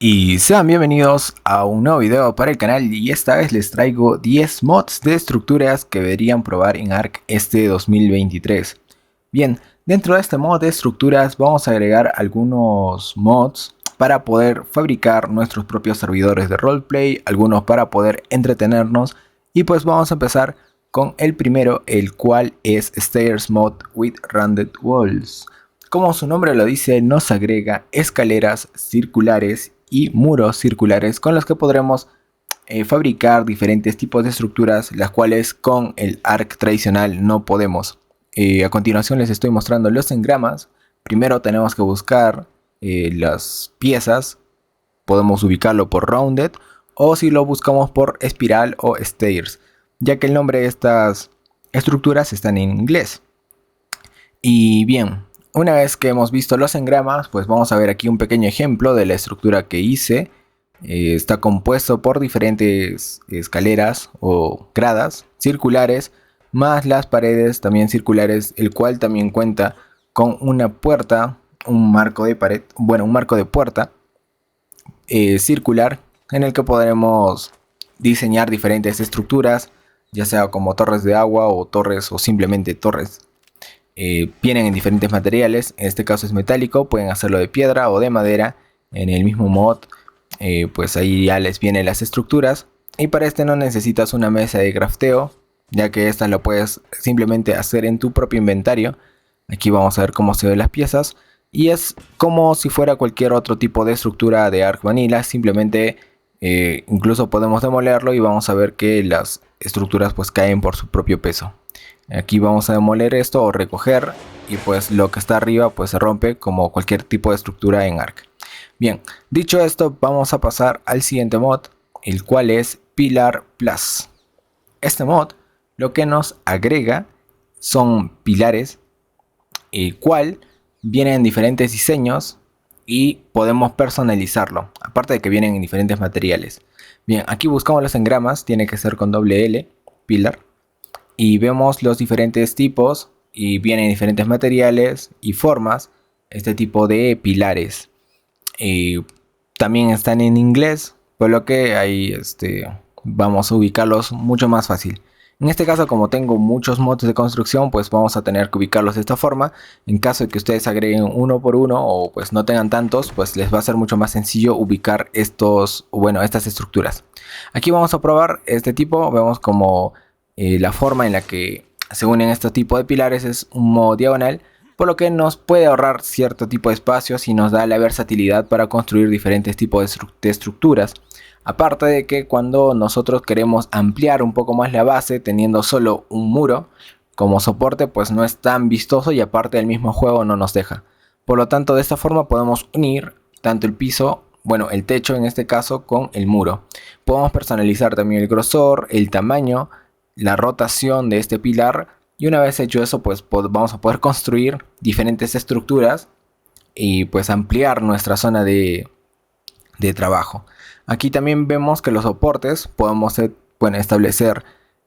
Y sean bienvenidos a un nuevo video para el canal, y esta vez les traigo 10 mods de estructuras que deberían probar en Ark este 2023. Bien, dentro de este mod de estructuras vamos a agregar algunos mods para poder fabricar nuestros propios servidores de roleplay, algunos para poder entretenernos, y pues vamos a empezar con el primero, el cual es Stairs Mod with Rounded Walls. Como su nombre lo dice, nos agrega escaleras circulares y muros circulares con los que podremos fabricar diferentes tipos de estructuras, las cuales con el Ark tradicional no podemos. A continuación les estoy mostrando los engramas. Primero tenemos que buscar las piezas. Podemos ubicarlo por rounded, o si lo buscamos por espiral o stairs, ya que el nombre de estas estructuras están en inglés. Y bien, una vez que hemos visto los engramas, pues vamos a ver aquí un pequeño ejemplo de la estructura que hice. Está compuesto por diferentes escaleras o gradas circulares, más las paredes también circulares, el cual también cuenta con una puerta, un marco de pared, bueno, un marco de puerta circular, en el que podremos diseñar diferentes estructuras, ya sea como torres de agua o torres o simplemente torres. Vienen en diferentes materiales, en este caso es metálico, pueden hacerlo de piedra o de madera. En el mismo mod, pues ahí ya les vienen las estructuras, y para este no necesitas una mesa de crafteo, ya que esta lo puedes simplemente hacer en tu propio inventario. Aquí vamos a ver cómo se ven las piezas, y es como si fuera cualquier otro tipo de estructura de Ark Vanilla, simplemente incluso podemos demolerlo y vamos a ver que las estructuras pues caen por su propio peso. Aquí vamos a demoler esto o recoger, y pues lo que está arriba pues se rompe como cualquier tipo de estructura en Ark. Bien, dicho esto, vamos a pasar al siguiente mod, el cual es Pillar Plus. Este mod lo que nos agrega son pilares, el cual viene en diferentes diseños y podemos personalizarlo, aparte de que vienen en diferentes materiales. Bien, aquí buscamos los engramas, tiene que ser con doble L, pillar, y vemos los diferentes tipos y vienen diferentes materiales y formas este tipo de pilares. También están en inglés, por lo que ahí vamos a ubicarlos mucho más fácil. En este caso, como tengo muchos mods de construcción, pues vamos a tener que ubicarlos de esta forma. En caso de que ustedes agreguen uno por uno o pues no tengan tantos, pues les va a ser mucho más sencillo ubicar estas estructuras. Aquí vamos a probar este tipo. Vemos como la forma en la que se unen estos tipos de pilares es un modo diagonal, por lo que nos puede ahorrar cierto tipo de espacios y nos da la versatilidad para construir diferentes tipos de estructuras. Aparte de que cuando nosotros queremos ampliar un poco más la base teniendo solo un muro como soporte, pues no es tan vistoso, y aparte el mismo juego no nos deja. Por lo tanto, de esta forma podemos unir tanto el piso, bueno, el techo en este caso, con el muro. Podemos personalizar también el grosor, el tamaño, la rotación de este pilar, y una vez hecho eso, pues vamos a poder construir diferentes estructuras y pues ampliar nuestra zona de trabajo. Aquí también vemos que los soportes podemos establecer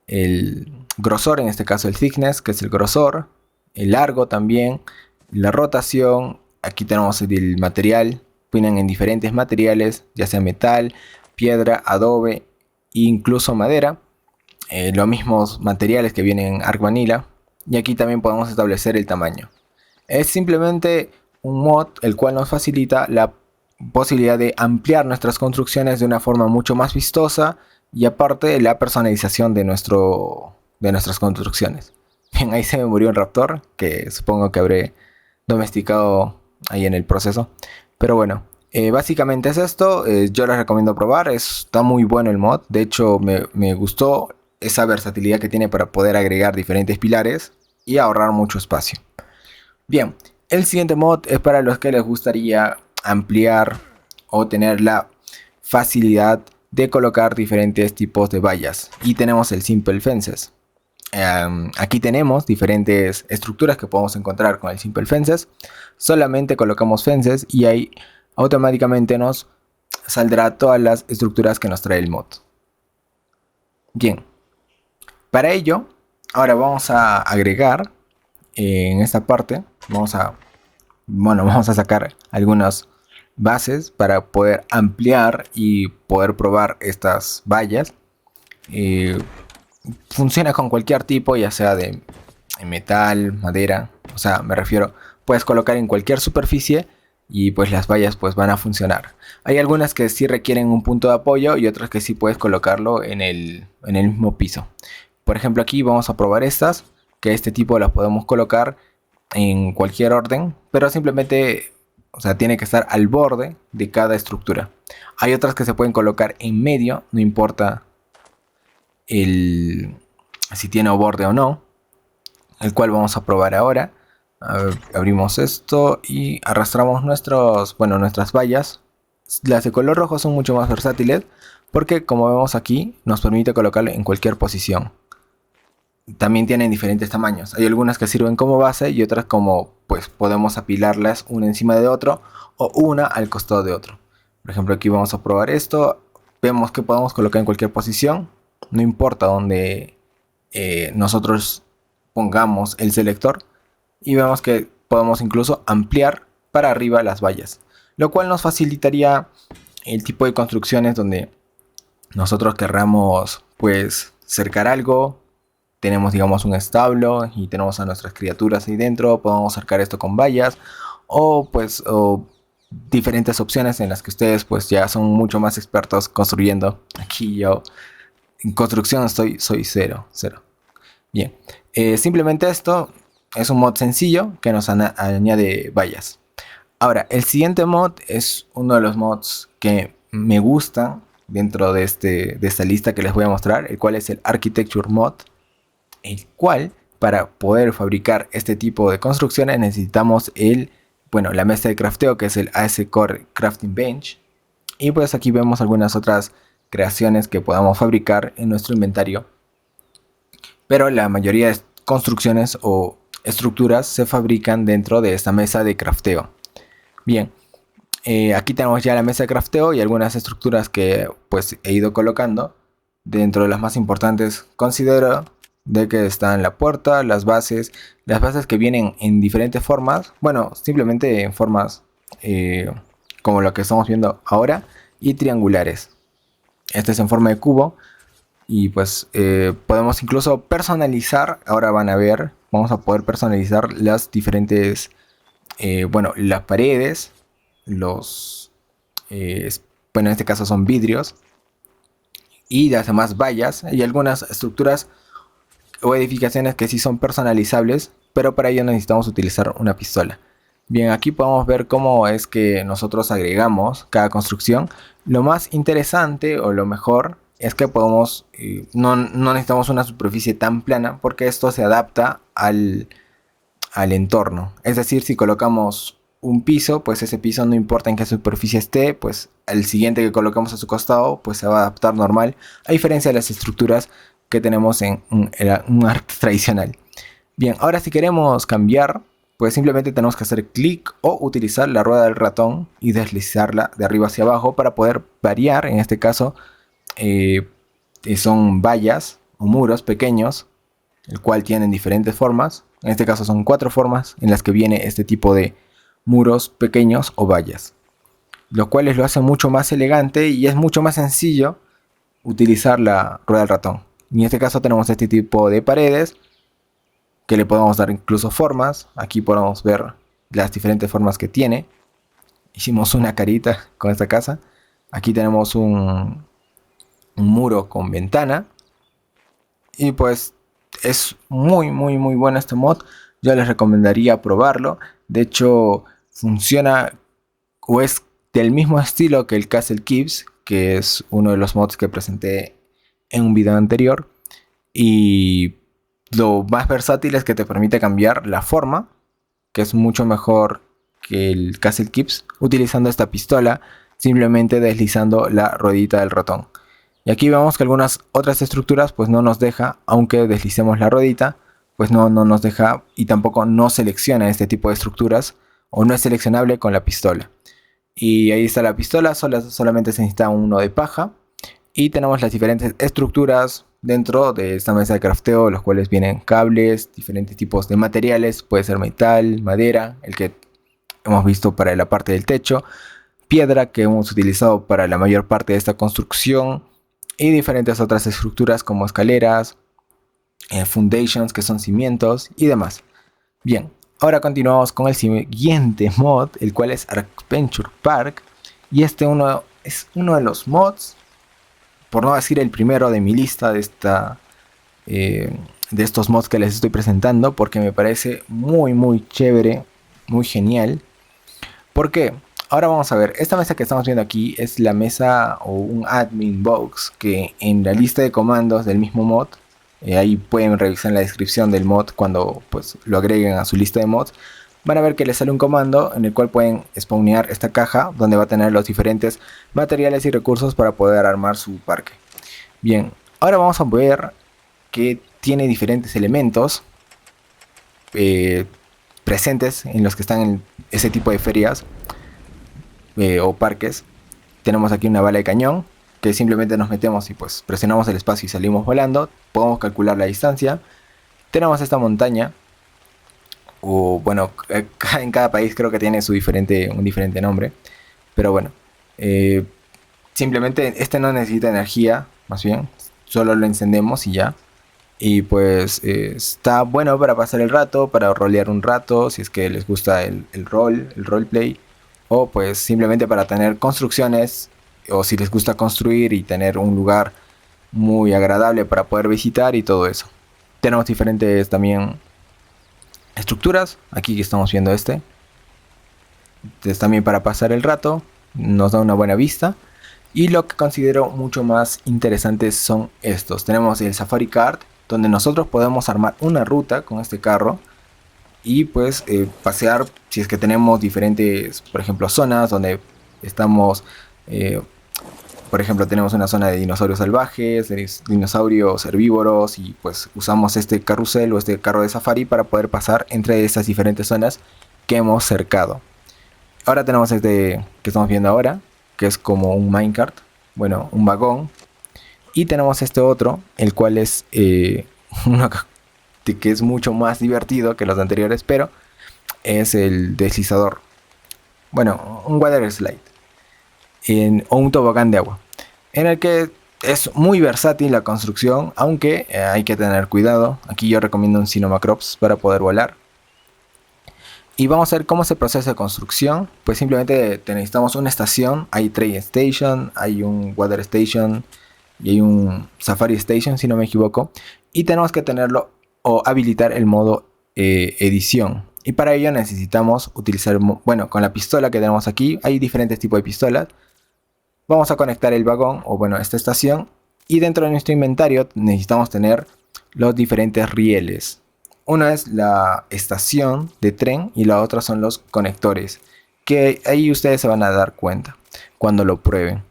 el grosor, en este caso el thickness, que es el grosor, el largo también, la rotación. Aquí tenemos el material, vienen en diferentes materiales, ya sea metal, piedra, adobe e incluso madera. Los mismos materiales que vienen en Ark Vanilla, y aquí también podemos establecer el tamaño. Es simplemente un mod el cual nos facilita la posibilidad de ampliar nuestras construcciones de una forma mucho más vistosa, y aparte la personalización de nuestras construcciones. Bien, ahí se me murió un raptor que supongo que habré domesticado ahí en el proceso, pero bueno, básicamente es esto. Yo les recomiendo probar, está muy bueno el mod. De hecho me gustó esa versatilidad que tiene para poder agregar diferentes pilares y ahorrar mucho espacio. Bien, el siguiente mod es para los que les gustaría ampliar o tener la facilidad de colocar diferentes tipos de vallas, y tenemos el Simple Fences. Aquí tenemos diferentes estructuras que podemos encontrar con el Simple Fences. Solamente colocamos fences y ahí automáticamente nos saldrá todas las estructuras que nos trae el mod. Bien, para ello ahora vamos a agregar en esta parte, vamos a sacar algunos bases para poder ampliar y poder probar estas vallas. Funciona con cualquier tipo, ya sea de metal, madera, o sea, me refiero, puedes colocar en cualquier superficie y pues las vallas pues van a funcionar. Hay algunas que sí requieren un punto de apoyo y otras que sí puedes colocarlo en el mismo piso. Por ejemplo, aquí vamos a probar estas, que este tipo las podemos colocar en cualquier orden, pero simplemente, o sea, tiene que estar al borde de cada estructura. Hay otras que se pueden colocar en medio, no importa si tiene borde o no, el cual vamos a probar ahora. Abrimos esto y arrastramos nuestras vallas. Las de color rojo son mucho más versátiles porque, como vemos aquí, nos permite colocarlo en cualquier posición. También tienen diferentes tamaños. Hay algunas que sirven como base y otras como pues podemos apilarlas una encima de otro o una al costado de otro. Por ejemplo, aquí vamos a probar esto. Vemos que podemos colocar en cualquier posición, no importa donde nosotros pongamos el selector, y vemos que podemos incluso ampliar para arriba las vallas, lo cual nos facilitaría el tipo de construcciones donde nosotros querramos pues cercar algo. Tenemos, digamos, un establo y tenemos a nuestras criaturas ahí dentro, podemos cercar esto con vallas o diferentes opciones en las que ustedes pues ya son mucho más expertos construyendo. Aquí yo en construcción soy cero. Bien, simplemente esto es un mod sencillo que nos añade vallas. Ahora, el siguiente mod es uno de los mods que me gustan dentro de esta lista que les voy a mostrar, el cual es el Architecture Mod, el cual para poder fabricar este tipo de construcciones necesitamos la mesa de crafteo, que es el AS Core Crafting Bench, y pues aquí vemos algunas otras creaciones que podamos fabricar en nuestro inventario, pero la mayoría de construcciones o estructuras se fabrican dentro de esta mesa de crafteo. Bien, aquí tenemos ya la mesa de crafteo y algunas estructuras que pues he ido colocando. Dentro de las más importantes considero de que están la puerta, las bases que vienen en diferentes formas, bueno, simplemente en formas como lo que estamos viendo ahora, y triangulares. Este es en forma de cubo y pues podemos incluso personalizar. Ahora van a ver, vamos a poder personalizar las diferentes las paredes, en este caso son vidrios, y las demás vallas, y algunas estructuras o edificaciones que sí son personalizables, pero para ello necesitamos utilizar una pistola. Bien, aquí podemos ver cómo es que nosotros agregamos cada construcción. Lo más interesante o lo mejor es que podemos, no necesitamos una superficie tan plana, porque esto se adapta al entorno. Es decir, si colocamos un piso, pues ese piso, no importa en qué superficie esté, pues el siguiente que colocamos a su costado pues se va a adaptar normal, a diferencia de las estructuras que tenemos en un arte tradicional. Bien, ahora si queremos cambiar, pues simplemente tenemos que hacer clic o utilizar la rueda del ratón y deslizarla de arriba hacia abajo para poder variar. En este caso son vallas o muros pequeños, el cual tienen diferentes formas. En este caso son 4 formas en las que viene este tipo de muros pequeños o vallas, lo cual lo hace mucho más elegante y es mucho más sencillo utilizar la rueda del ratón. En este caso tenemos este tipo de paredes que le podemos dar incluso formas. Aquí podemos ver las diferentes formas que tiene. Hicimos una carita con esta casa. Aquí tenemos un muro con ventana. Y pues es muy bueno este mod. Yo les recomendaría probarlo. De hecho, funciona o es del mismo estilo que el Castle Keeps, que es uno de los mods que presenté en un video anterior. Y lo más versátil es que te permite cambiar la forma, que es mucho mejor que el Castle Keeps, utilizando esta pistola, simplemente deslizando la ruedita del ratón. Y aquí vemos que algunas otras estructuras pues no nos deja, aunque deslicemos la ruedita, pues no nos deja, y tampoco no selecciona este tipo de estructuras, o no es seleccionable con la pistola. Y ahí está la pistola, solamente se necesita uno de paja. Y tenemos las diferentes estructuras dentro de esta mesa de crafteo, los cuales vienen cables, diferentes tipos de materiales, puede ser metal, madera, el que hemos visto para la parte del techo, piedra que hemos utilizado para la mayor parte de esta construcción y diferentes otras estructuras como escaleras, foundations que son cimientos y demás. Bien, ahora continuamos con el siguiente mod, el cual es Adventure Park, y es uno de los mods, por no decir el primero de mi lista de estos mods que les estoy presentando, porque me parece muy chévere, muy genial. ¿Por qué? Ahora vamos a ver, esta mesa que estamos viendo aquí es la mesa o un admin box que en la lista de comandos del mismo mod, ahí pueden revisar en la descripción del mod cuando pues lo agreguen a su lista de mods, van a ver que les sale un comando en el cual pueden spawnear esta caja donde va a tener los diferentes materiales y recursos para poder armar su parque. Bien, ahora vamos a ver que tiene diferentes elementos presentes en los que están en ese tipo de ferias o parques. Tenemos aquí una bala de cañón que simplemente nos metemos y pues presionamos el espacio y salimos volando. Podemos calcular la distancia. Tenemos esta montaña, o bueno, en cada país creo que tiene un diferente nombre, pero bueno, simplemente este no necesita energía, más bien solo lo encendemos y ya. Y pues está bueno para pasar el rato, para rolear un rato, si es que les gusta el roleplay. O pues simplemente para tener construcciones, o si les gusta construir y tener un lugar muy agradable para poder visitar y todo eso. Tenemos diferentes también estructuras, aquí que estamos viendo es también para pasar el rato, nos da una buena vista. Y lo que considero mucho más interesante son estos. Tenemos el Safari Cart, donde nosotros podemos armar una ruta con este carro y pues pasear si es que tenemos diferentes, por ejemplo, zonas donde estamos, por ejemplo, tenemos una zona de dinosaurios salvajes, de dinosaurios herbívoros, y pues usamos este carrusel o este carro de safari para poder pasar entre esas diferentes zonas que hemos cercado. Ahora tenemos este que estamos viendo ahora, que es como un minecart, bueno, un vagón. Y tenemos este otro, el cual es uno que es mucho más divertido que los anteriores, pero es el deslizador. Bueno, un water slide o un tobogán de agua, en el que es muy versátil la construcción, aunque hay que tener cuidado. Aquí yo recomiendo un Cinemacrops para poder volar. Y vamos a ver cómo se procesa la construcción. Pues simplemente necesitamos una estación. Hay Train Station, hay un Water Station y hay un Safari Station, si no me equivoco. Y tenemos que tenerlo o habilitar el modo edición. Y para ello necesitamos utilizar, bueno, con la pistola que tenemos aquí, hay diferentes tipos de pistolas. Vamos a conectar el vagón, o bueno, esta estación. Y dentro de nuestro inventario necesitamos tener los diferentes rieles. Una es la estación de tren y la otra son los conectores, que ahí ustedes se van a dar cuenta cuando lo prueben.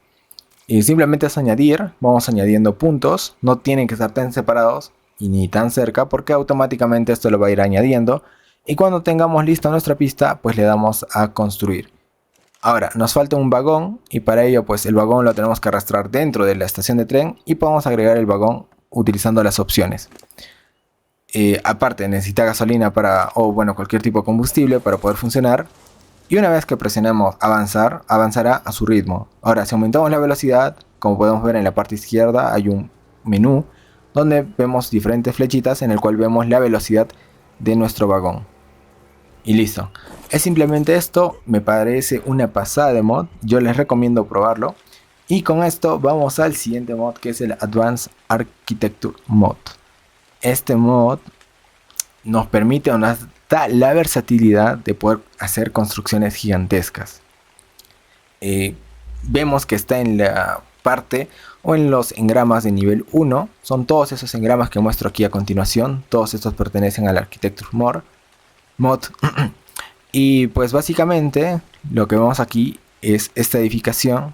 Y simplemente es añadir, vamos añadiendo puntos, no tienen que estar tan separados y ni tan cerca, porque automáticamente esto lo va a ir añadiendo. Y cuando tengamos lista nuestra pista, pues le damos a construir. Ahora nos falta un vagón, y para ello pues el vagón lo tenemos que arrastrar dentro de la estación de tren, y podemos agregar el vagón utilizando las opciones. Aparte necesita gasolina o bueno, cualquier tipo de combustible para poder funcionar. Y una vez que presionemos avanzar, avanzará a su ritmo. Ahora, si aumentamos la velocidad, como podemos ver en la parte izquierda hay un menú donde vemos diferentes flechitas en el cual vemos la velocidad de nuestro vagón. Y listo. Es simplemente esto, me parece una pasada de mod, yo les recomiendo probarlo. Y con esto vamos al siguiente mod, que es el Advanced Architecture Mod. Este mod nos permite o nos da la versatilidad de poder hacer construcciones gigantescas. Vemos que está en la parte o en los engramas de nivel 1. Son todos esos engramas que muestro aquí a continuación. Todos estos pertenecen al Architecture Mod. Y pues básicamente lo que vemos aquí es esta edificación,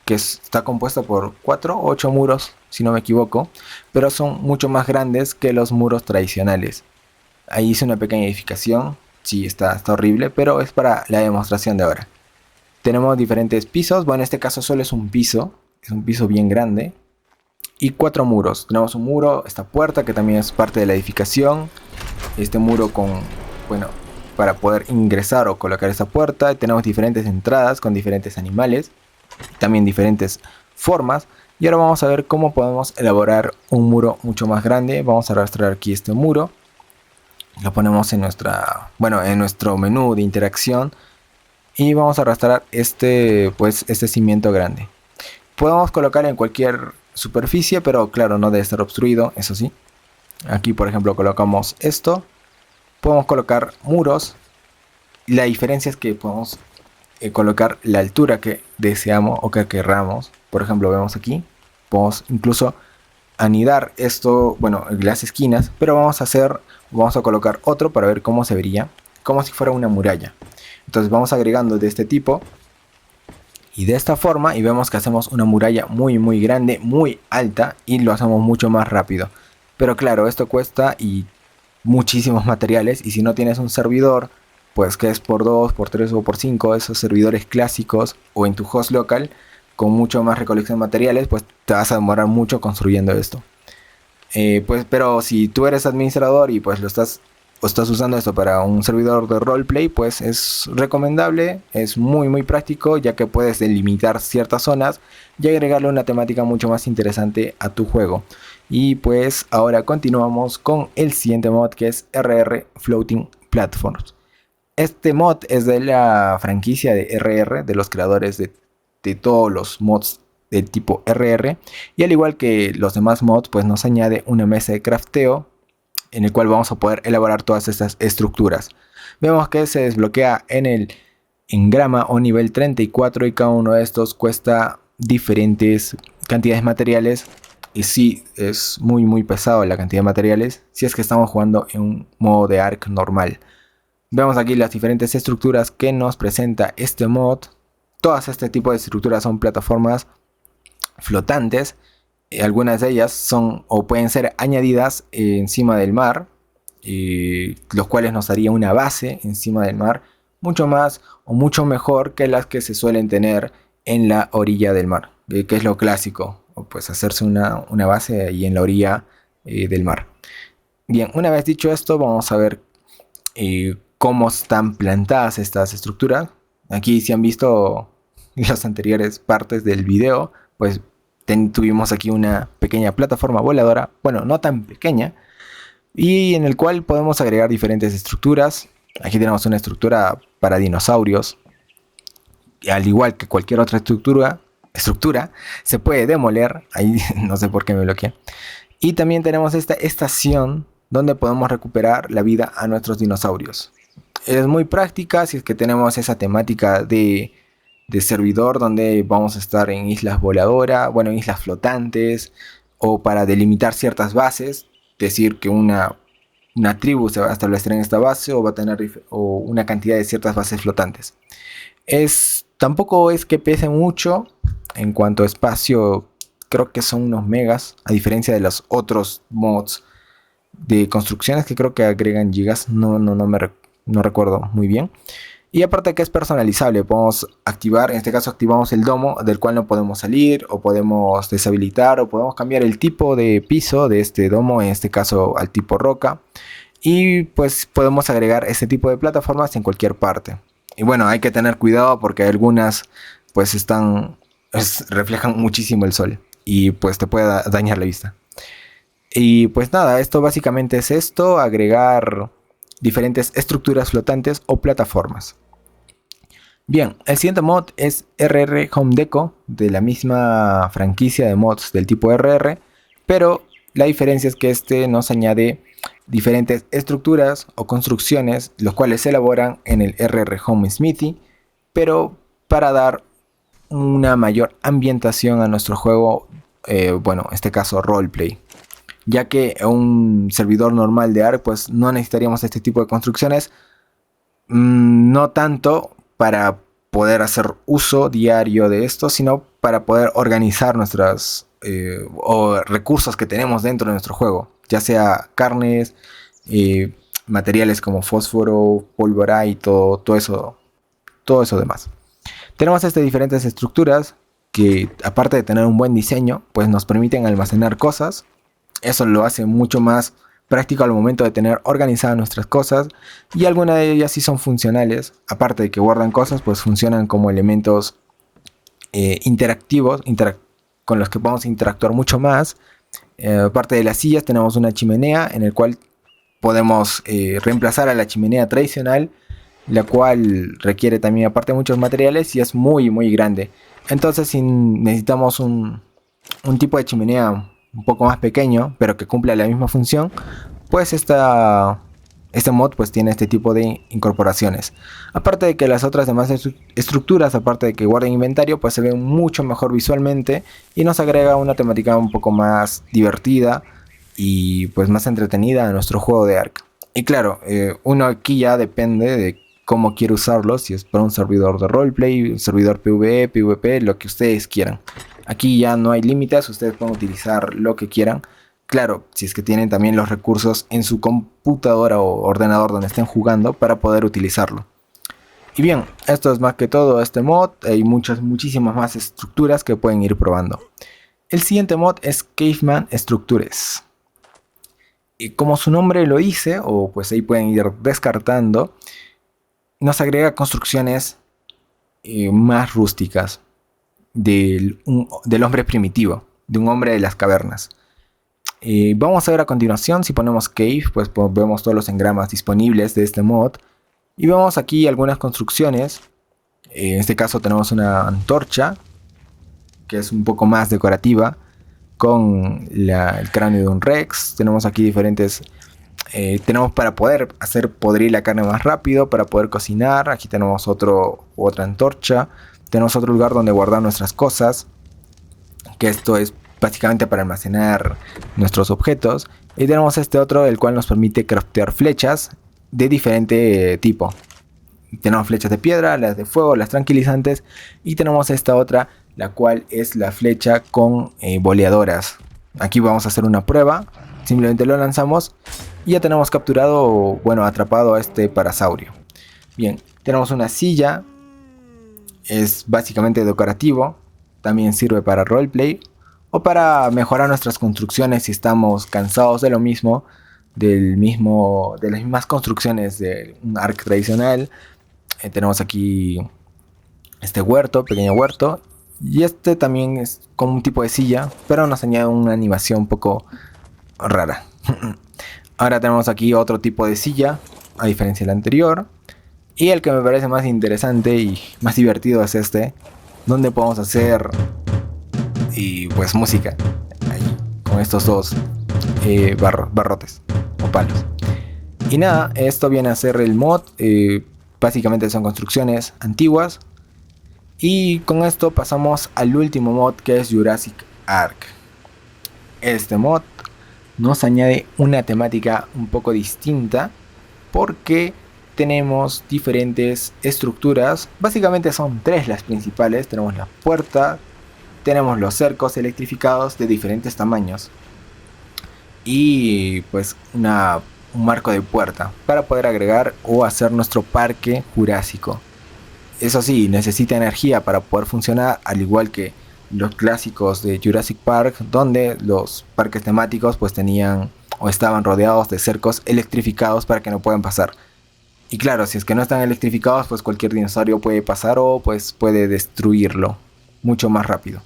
que está compuesta por 4 o 8 muros, si no me equivoco, pero son mucho más grandes que los muros tradicionales. Ahí hice una pequeña edificación, sí, está horrible, pero es para la demostración de ahora. Tenemos diferentes pisos, bueno, en este caso solo es un piso bien grande, y 4 muros. Tenemos un muro, esta puerta que también es parte de la edificación, este muro con, bueno, para poder ingresar o colocar esa puerta. Tenemos diferentes entradas con diferentes animales, también diferentes formas. Y ahora vamos a ver cómo podemos elaborar un muro mucho más grande. Vamos a arrastrar aquí este muro, lo ponemos en nuestro menú de interacción y vamos a arrastrar este cimiento grande. Podemos colocar en cualquier superficie, pero claro, no debe estar obstruido, eso sí. Aquí por ejemplo colocamos esto. Podemos colocar muros. La diferencia es que podemos colocar la altura que deseamos o que querramos. Por ejemplo, vemos aquí, podemos incluso anidar esto, bueno, las esquinas, pero vamos a colocar otro para ver cómo se vería, como si fuera una muralla. Entonces vamos agregando de este tipo y de esta forma, y vemos que hacemos una muralla muy grande, muy alta, y lo hacemos mucho más rápido. Pero claro, esto cuesta y muchísimos materiales, y si no tienes un servidor, pues que es por 2, por 3 o por 5, esos servidores clásicos, o en tu host local, con mucho más recolección de materiales, pues te vas a demorar mucho construyendo esto. Pero si tú eres administrador y pues estás usando esto para un servidor de roleplay, pues es recomendable, es muy práctico, ya que puedes delimitar ciertas zonas y agregarle una temática mucho más interesante a tu juego. Y pues ahora continuamos con el siguiente mod, que es RR Floating Platforms. Este mod es de la franquicia de RR, de los creadores de todos los mods del tipo RR, y al igual que los demás mods, pues nos añade una mesa de crafteo en el cual vamos a poder elaborar todas estas estructuras. Vemos que se desbloquea en el engrama o nivel 34, y cada uno de estos cuesta diferentes cantidades de materiales, y sí, es muy pesado la cantidad de materiales si es que estamos jugando en un modo de ARK normal. Vemos aquí las diferentes estructuras que nos presenta este mod. Todas este tipo de estructuras son plataformas flotantes. Algunas de ellas son o pueden ser añadidas encima del mar, los cuales nos daría una base encima del mar, mucho más o mucho mejor que las que se suelen tener en la orilla del mar, que es lo clásico, o pues hacerse una base ahí en la orilla del mar. Bien, una vez dicho esto, vamos a ver cómo están plantadas estas estructuras. Aquí, si han visto las anteriores partes del video, pues tuvimos aquí una pequeña plataforma voladora, bueno, no tan pequeña, y en el cual podemos agregar diferentes estructuras. Aquí tenemos una estructura para dinosaurios, y al igual que cualquier otra estructura se puede demoler. Ahí no sé por qué me bloqueé. Y también tenemos esta estación donde podemos recuperar la vida a nuestros dinosaurios. Es muy práctica si es que tenemos esa temática de servidor donde vamos a estar en islas voladoras, bueno, en islas flotantes, o para delimitar ciertas bases, decir que una tribu se va a establecer en esta base, o va a tener una cantidad de ciertas bases flotantes. Tampoco es que pese mucho en cuanto a espacio, creo que son unos megas, a diferencia de los otros mods de construcciones que creo que agregan gigas, no recuerdo muy bien. Y aparte que es personalizable, podemos activar, en este caso activamos el domo, del cual no podemos salir, o podemos deshabilitar, o podemos cambiar el tipo de piso de este domo, en este caso al tipo roca. Y pues podemos agregar este tipo de plataformas en cualquier parte. Y bueno, hay que tener cuidado porque algunas pues reflejan muchísimo el sol y pues te puede dañar la vista. Y pues nada, esto básicamente es esto, agregar diferentes estructuras flotantes o plataformas. Bien, el siguiente mod es RR Home Deco, de la misma franquicia de mods del tipo RR, pero la diferencia es que este nos añade diferentes estructuras o construcciones, los cuales se elaboran en el RR Home Smithy, pero para dar una mayor ambientación a nuestro juego, bueno, en este caso roleplay. Ya que en un servidor normal de ARK pues no necesitaríamos este tipo de construcciones, no tanto para poder hacer uso diario de esto, sino para poder organizar nuestras o recursos que tenemos dentro de nuestro juego, ya sea carnes, materiales como fósforo, pólvora y todo eso demás. Tenemos diferentes estructuras que, aparte de tener un buen diseño, pues nos permiten almacenar cosas. Eso lo hace mucho más práctico al momento de tener organizadas nuestras cosas, y algunas de ellas sí son funcionales, aparte de que guardan cosas, pues funcionan como elementos interactivos, con los que podemos interactuar mucho más. Aparte de las sillas tenemos una chimenea en el cual podemos reemplazar a la chimenea tradicional, la cual requiere también aparte muchos materiales y es muy muy grande. Entonces si necesitamos un tipo de chimenea un poco más pequeño pero que cumpla la misma función, pues este mod pues tiene este tipo de incorporaciones. Aparte de que las otras demás estructuras, aparte de que guardan inventario, pues se ven mucho mejor visualmente y nos agrega una temática un poco más divertida y pues más entretenida a nuestro juego de Ark. Y claro, uno aquí ya depende de cómo quiere usarlo, si es para un servidor de roleplay, un servidor PvE, PvP, lo que ustedes quieran. Aquí ya no hay límites, ustedes pueden utilizar lo que quieran. Claro, si es que tienen también los recursos en su computadora o ordenador donde estén jugando para poder utilizarlo. Y bien, esto es más que todo este mod. Hay muchísimas más estructuras que pueden ir probando. El siguiente mod es Caveman Structures. Y como su nombre lo dice, o pues ahí pueden ir descartando, nos agrega construcciones más rústicas del hombre primitivo, de un hombre de las cavernas. Vamos a ver a continuación, si ponemos Cave, pues vemos todos los engramas disponibles de este mod. Y vemos aquí algunas construcciones. En este caso tenemos una antorcha, que es un poco más decorativa, con el cráneo de un Rex. Tenemos aquí diferentes... tenemos para poder hacer podrir la carne más rápido, para poder cocinar. Aquí tenemos otra antorcha. Tenemos otro lugar donde guardar nuestras cosas, que esto es básicamente para almacenar nuestros objetos. Y tenemos este otro, el cual nos permite craftear flechas de diferente tipo. Tenemos flechas de piedra, las de fuego, las tranquilizantes. Y tenemos esta otra, la cual es la flecha con boleadoras. Aquí vamos a hacer una prueba. Simplemente lo lanzamos y ya tenemos capturado, bueno, atrapado a este parasaurio. Bien, tenemos una silla. Es básicamente decorativo. También sirve para roleplay o para mejorar nuestras construcciones si estamos cansados de de las mismas construcciones de un Ark tradicional. Tenemos aquí este huerto, pequeño huerto, y este también es como un tipo de silla, pero nos añade una animación un poco rara. Ahora tenemos aquí otro tipo de silla, a diferencia del anterior, y el que me parece más interesante y más divertido es este, donde podemos hacer pues música ahí, con estos dos barrotes o palos. Y nada, esto viene a ser el mod. Básicamente son construcciones antiguas. Y con esto pasamos al último mod, que es Jurassic Ark. Este mod nos añade una temática un poco distinta, porque tenemos diferentes estructuras. Básicamente son tres las principales. Tenemos la puerta, tenemos los cercos electrificados de diferentes tamaños y pues un marco de puerta para poder agregar o hacer nuestro parque jurásico. Eso sí, necesita energía para poder funcionar, al igual que los clásicos de Jurassic Park, donde los parques temáticos pues tenían o estaban rodeados de cercos electrificados para que no puedan pasar. Y claro, si es que no están electrificados, pues cualquier dinosaurio puede pasar o pues puede destruirlo mucho más rápido.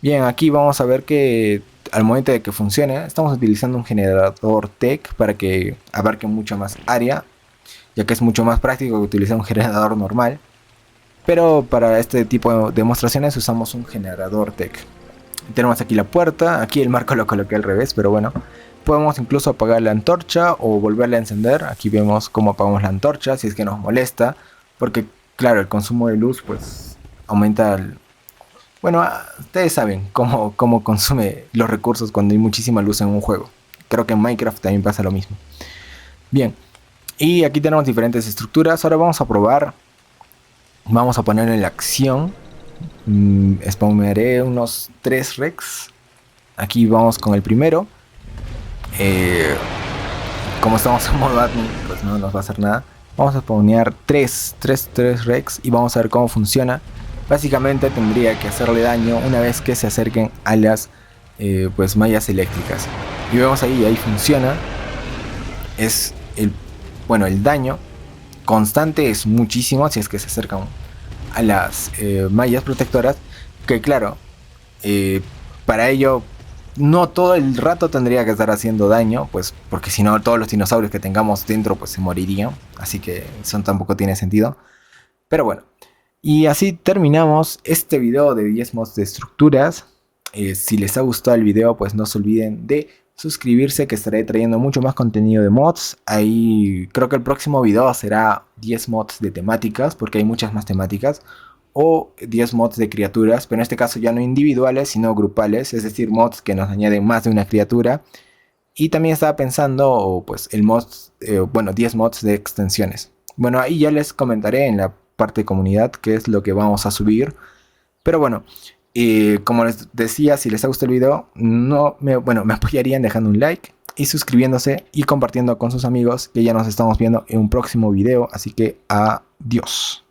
Bien, aquí vamos a ver que al momento de que funcione, estamos utilizando un generador tech para que abarque mucho más área, ya que es mucho más práctico que utilizar un generador normal. Pero para este tipo de demostraciones usamos un generador tech. Tenemos aquí la puerta, aquí el marco lo coloqué al revés, pero bueno. Podemos incluso apagar la antorcha o volverla a encender. Aquí vemos cómo apagamos la antorcha si es que nos molesta, porque claro, el consumo de luz pues aumenta bueno, ustedes saben cómo consume los recursos cuando hay muchísima luz en un juego. Creo que en Minecraft también pasa lo mismo. Bien, y aquí tenemos diferentes estructuras. Ahora vamos a probar. Vamos a poner en la acción. Spawnearé unos 3 Rex. Aquí vamos con el primero. Como estamos en modo admin, pues no nos va a hacer nada. Vamos a spawnear 3 Rex y vamos a ver cómo funciona. Básicamente tendría que hacerle daño una vez que se acerquen a las pues mallas eléctricas. Y vemos ahí funciona. es el daño constante es muchísimo si es que se acercan a las mallas protectoras, que claro, eh, para ello no todo el rato tendría que estar haciendo daño, pues porque si no todos los dinosaurios que tengamos dentro pues se morirían, así que eso tampoco tiene sentido. Pero bueno, y así terminamos este video de 10 mods de estructuras. Si les ha gustado el video, pues no se olviden de suscribirse, que estaré trayendo mucho más contenido de mods. Ahí creo que el próximo video será 10 mods de temáticas, porque hay muchas más temáticas. O 10 mods de criaturas, pero en este caso ya no individuales, sino grupales. Es decir, mods que nos añaden más de una criatura. Y también estaba pensando, pues, 10 mods de extensiones. Bueno, ahí ya les comentaré en la parte de comunidad qué es lo que vamos a subir. Pero bueno, como les decía, si les ha gustado el video, me apoyarían dejando un like y suscribiéndose y compartiendo con sus amigos, que ya nos estamos viendo en un próximo video. Así que adiós.